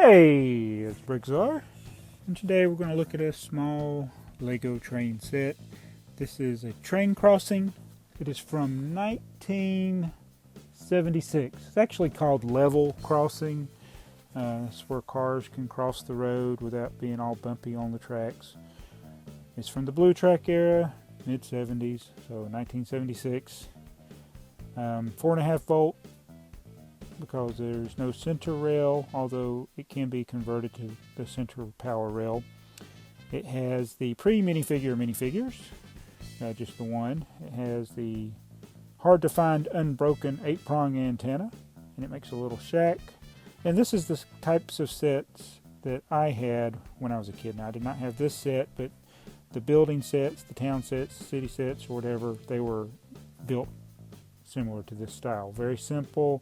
Hey, it's BrickTsar, and today we're going to look at a small Lego train set. This is a train crossing. It is from 1976. It's actually called level crossing. It's where cars can cross the road without being all bumpy on the tracks. It's from the blue track era, mid-70s, so 1976. 4.5 volt. Because there's no center rail, although it can be converted to the center power rail. It has the pre-minifigure minifigures, just the one. It has the hard to find unbroken 8-prong antenna, and it makes a little shack. And this is the types of sets that I had when I was a kid. Now I did not have this set, but the building sets, the town sets, city sets, or whatever, they were built similar to this style. Very simple.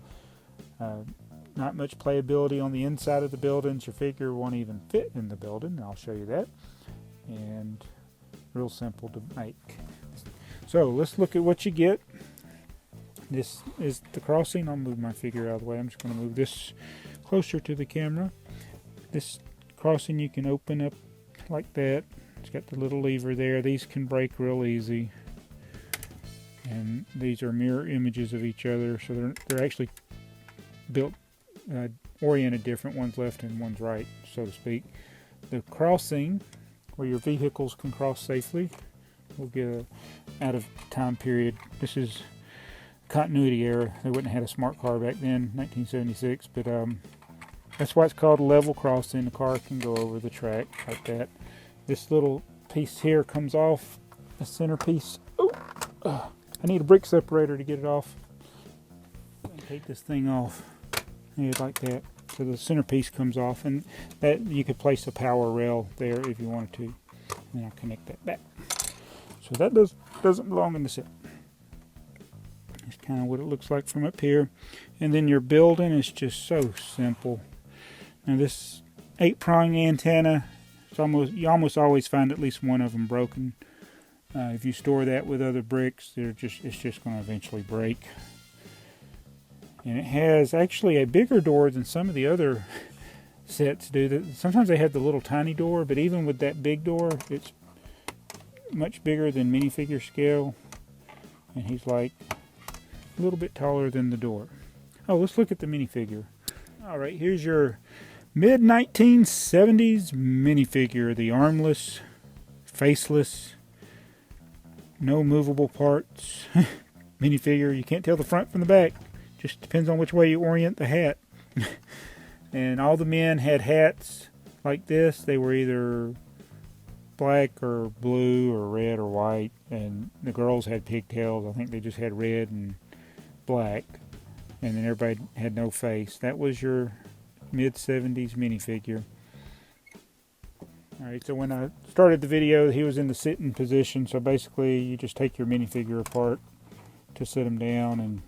Not much playability on the inside of the buildings. Your figure won't even fit in the building. I'll show you that. And real simple to make. So let's look at what you get. This is the crossing. I'll move my figure out of the way. I'm just going to move this closer to the camera. This crossing you can open up like that. It's got the little lever there. These can break real easy. And these are mirror images of each other. So they're actually built oriented different, one's left and one's right, so to speak. The crossing where your vehicles can cross safely, we'll get a out of time period. This is continuity era. They wouldn't have had a smart car back then, 1976, but that's why it's called a level crossing. The car can go over the track like that. This little piece here comes off, the center piece. I need a brick separator to get it off. Take this thing off. Like that, so the centerpiece comes off, and that you could place a power rail there if you wanted to. And then I'll connect that back. So that doesn't belong in the set. That's kind of what it looks like from up here. And then your building is just so simple. Now this 8-prong antenna, you almost always find at least one of them broken. If you store that with other bricks, it's just going to eventually break. And it has actually a bigger door than some of the other sets do. Sometimes they have the little tiny door, but even with that big door, it's much bigger than minifigure scale. And he's like a little bit taller than the door. Oh, let's look at the minifigure. All right, here's your mid-1970s minifigure. The armless, faceless, no movable parts minifigure. You can't tell the front from the back. Just depends on which way you orient the hat. And all the men had hats like this. They were either black or blue or red or white. And the girls had pigtails. I think they just had red and black. And then everybody had no face. That was your mid-70s minifigure. Alright, so when I started the video, he was in the sitting position. So basically, you just take your minifigure apart to sit him down, and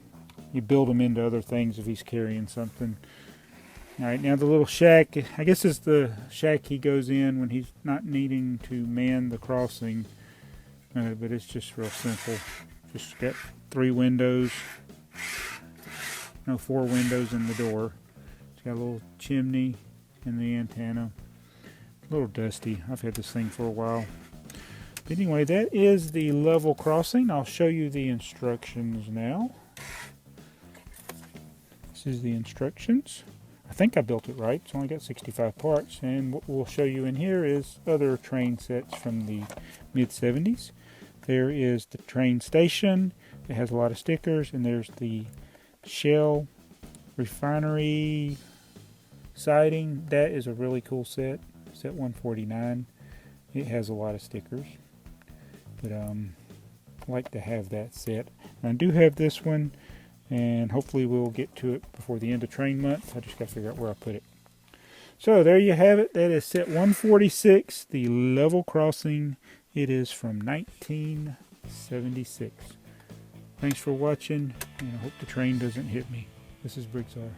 you build him into other things if he's carrying something. Alright, now the little shack, I guess is the shack he goes in when he's not needing to man the crossing. But it's just real simple. Just got 3 windows. No, 4 windows in the door. It's got a little chimney and the antenna. A little dusty. I've had this thing for a while. But anyway, that is the level crossing. I'll show you the instructions now. This is the instructions. I think I built it right. It's only got 65 parts. And what we'll show you in here is other train sets from the mid-70s. There is the train station. It has a lot of stickers. And there's the Shell refinery siding. That is a really cool set. Set 149. It has a lot of stickers. But I like to have that set. And I do have this one. And hopefully we'll get to it before the end of train month. I just got to figure out where I put it. So there you have it. That is set 146, the level crossing. It is from 1976. Thanks for watching, and I hope the train doesn't hit me. This is BrickTsar.